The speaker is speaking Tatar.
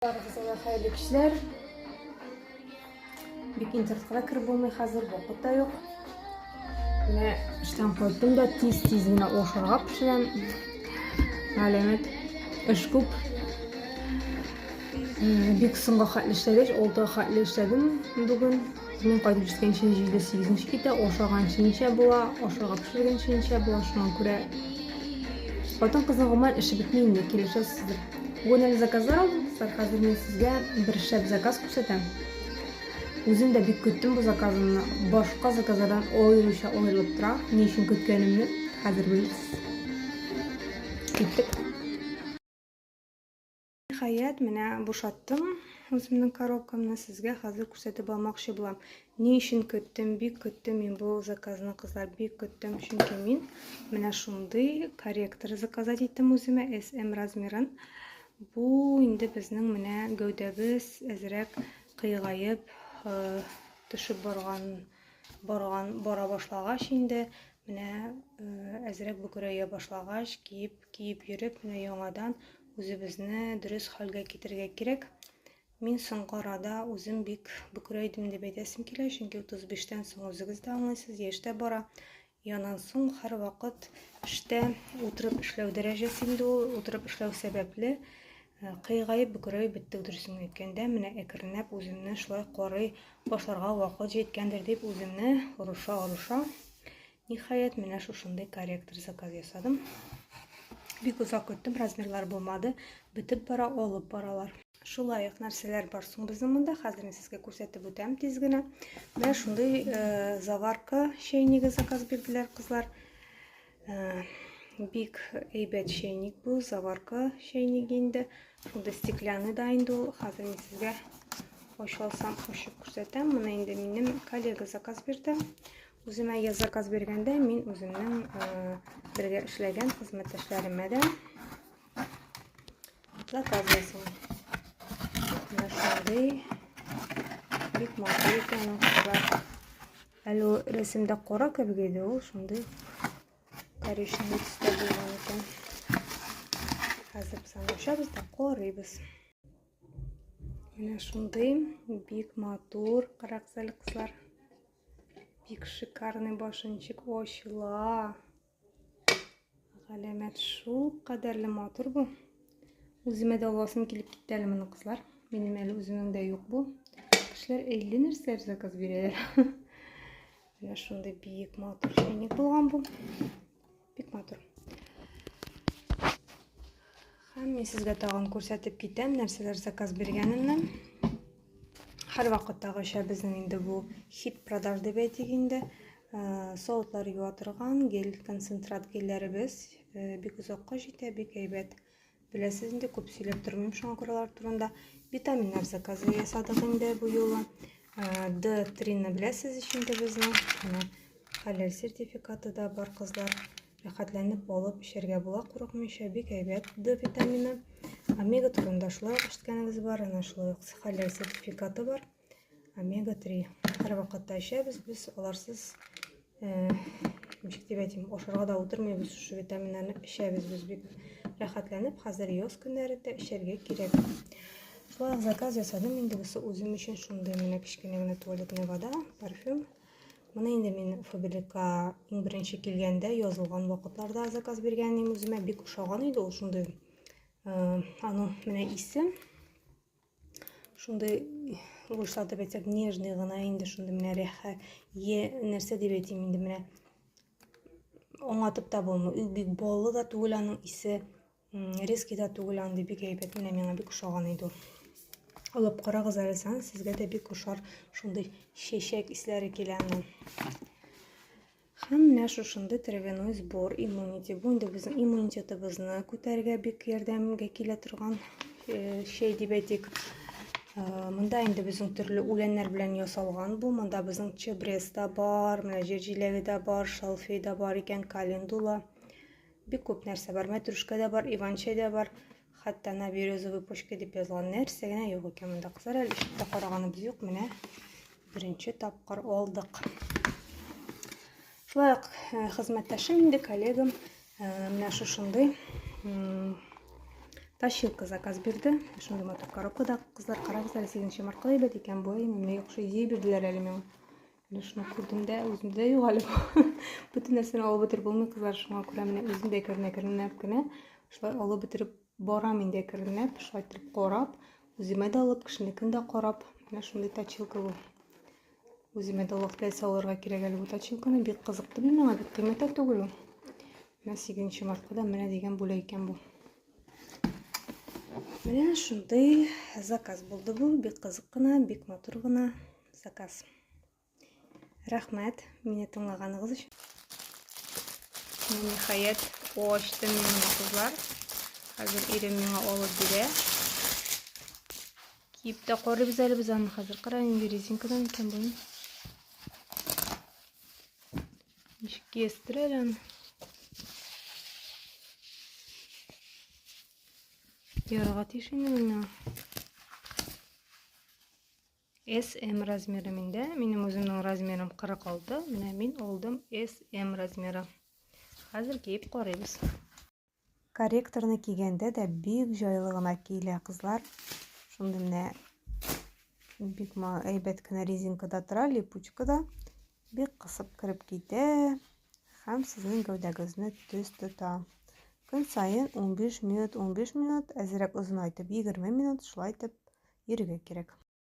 Аргысына хәйле кешеләр. Бик интернетка кирип булмый хәзер, вакыт та юк. Менә эштән кайттым да тиз генә ашарга пешерәм. Галәмәт эш күп. Бик соңга хәтле эшләгәч, 6 хәтле эшләдем бүген. Мин кайтып җиткәнче 7-8 китә, ашаганчы ничә була, ашарга пешергәнче ничә була, шуңа күрә хатын-кызның гомумән эше бетми инде, килешәсездер. Бүген әле заказлар алдым, хәзер мин сезгә бер шәп заказ күрсәтәм. Үзем дә бик көттем бу заказымны. Башка заказлардан аеруча аерылып тора. Ни өчен көткәнемне хәзер беләсез. Киттек. Ниһаять, менә бушаттым үземнең коробкамны, сезгә хәзер күрсәтеп алмакчы булам. Ни өчен көттем, бик көттем мин бу заказны, кызлар, бик көттем, чөнки мин менә шундый корректор заказать иттем үземә, SM размерын. Бу инде безнең менә гәүдәбез әзрәк кыйгаеп төшеп бара башлагач инде, менә әзрәк бөкрәя башлагач, киеп йөреп, менә яңадан үзебезне дөрес хәлгә китергә кирәк. Мин соңгы арада үзем бик бөкрәйдем дип әйтәсем килә, чөнки 35-тән соң үзегез дә аңлыйсыз, яшьтә бара. Яннан соң һәрвакыт эштә утырып эшләү дәрәҗәсе инде ул, утырып эшләү сәбәпле кыйгаеп бөкрәй биттек дөресен әйткәндә, менә әкренләп үземне шулай карый башларга вакыт җиткәндер дип үземне оруша. Ниһаять, менә шушындый корректор заказ ясадым. Бик озак көттем, размерлар булмады, бетеп бара, алып баралар. Шулай ук нәрсәләр бар соң безнең монда, хәзер мин сезгә күрсәтеп үтәм тиз генә. Менә шундый заварка чайнигы заказ бирделәр кызлар. Бик әйбәт чайник бу, заварка чайнигы инде. Шунда стеклянный да инде ул. Хәзер мин сезгә ачалсам ачып күрсәтәм. Моны инде минем коллега заказ бирде. Үземә я заказ биргәндә мин үземнең бергә эшләгән хезмәттәшләремә дә заказ ясыйм. Менә шундый бик матур икән ул. Әле рәсемдә кара кебек иде ул, шундый коричневый төстә булган икән. Хәзер без аны ачабыз да карыйбыз. Менә шундый бик матур, караксәле кызлар. Бик шикарный башынчык ачыла. Галәмәт шул кадәрле матур бу. Үземә дә аласым килеп китте әле моны кызлар. Минем әле үземнең дә юк бу. Кешеләр әллә нәрсә заказ бирәләр. Менә шундый бик матур чайник булган бу. Бик матур. Һәм мин сезгә тагын күрсәтеп китәм нәрсәләр заказ биргәнемне. Һәрвакыттагыча безнең инде бу хит продаж дип әйтик инде. Савытлар юа торган гель, концентрат гельләребез бик озакка җитә, бик әйбәт. Беләсез инде, күп сөйләп тормыйм шуңа күрәләр турында. Витаминнар заказы ясадык инде бу юлы. D3-ны беләсез инде безнең. Хәләл сертификаты да бар кызлар. Рәхәтләнеп алып эчәргә була, курыкмыйча, бик әйбәт D витамины. Омега-3-да шулай эшкәнегез бар, ана шулай хәләл сертификаты бар. Омега-3. Һәрвакытта эчәбез без, аларсыз ничек дип әйтим, ашарга да утырмыйбыз, шу витаминнарны эчәбез без бик рәхәтләнеп, хәзер яз көннәрендә эчәргә кирәк. Шулай заказ ясадым инде үзем өчен шундый менә кичкенә генә туалетная вода, парфюм. Моны инде мин Фабрика иң беренче килгәндә язылган вакытларда заказ биргәнем үземә бик ошаган иде ул шундый. Аның менә исе. Шундый русча дип әйтсәк, нежный гына инде шундый менә рәхәт. Нәрсә дип әйтим инде менә. Аңлатып та булмый. Бик баллы да түгел аның исе, резкий да түгел, андый бик әйбәт, менә миңа бик ошаган иде ул. Алып карагыз әле, сезгә дә бик ошар, шундый чәчәк исләре килә аның. Һәм менә шушындый травяной сбор иммунити. Бу инде безнең иммунитетыбызны күтәргә бик ярдәмгә килә торган чәй дип әйтик. Монда инде безнең төрле үләннәр белән ясалган бу. Монда безнең чебрец да бар, менә җир җиләге дә бар, шалфей да бар икән, календула. Бик күп нәрсә бар. Мәтрүшкә дә бар, иван-чәй дә бар. Хәтта на березовый почка дип язылган нәрсә генә юк икән монда кызлар. Әле ишектә караганыбыз юк, менә беренче тапкыр алдык. Шулай ук хезмәттәшем инде, коллегам менә шушындый Тащилка заказ берди. Ошондой мотор коробкада кыздар караңыздар, 8 марка эбет экен бу. Эмне окшой идея бердилер эле мен. Ушуну көрдүм да, өзүмдө да югалып. Бүтүн нерсени алып өтүрүп болмой, кыздар шуңа көрө эмне өзүмдө кернеп ушулай алып өтүрүп барам инде кернеп, ушулай туруп корап, өзүмө да алып, кишиникин да корап, мына ушундай точилка бу. Өзүмө да алып келсе алырга керек эле бу точилканы, бик кызыктуу мага, бик кыймматтуу түгүл. Мына 8 маркада мына деген бул экен бу. Мына ушундай заказ болду бу, бик кызык гана, бик матур гана заказ. Рахмат, мени тыңлаганыңыз үчүн. Нихаят очту менин кызлар. Азыр ирем мага алып бере. Кийип да корубуз эле биз аны азыр. Карайын, резинкадан экен бу. Ишик кестире эле аны. Ярага тишинде мына. SM размеринде. Менин өзүмдүн размерим 46. Мына мен алдым SM размери. Азыр кийип карайбыз. Корректорны кийгенде да бик жайлы гана кийле кызлар. Ошондо эмне бик айбет гана резинкада тура, липучкада. Бик кысып кирип кийде һәм сезнең гәүдәгезне төз тота. Көн сайын 15 минут, әзрәк озын айтып 20 минут шулай итеп йөрергә кирәк.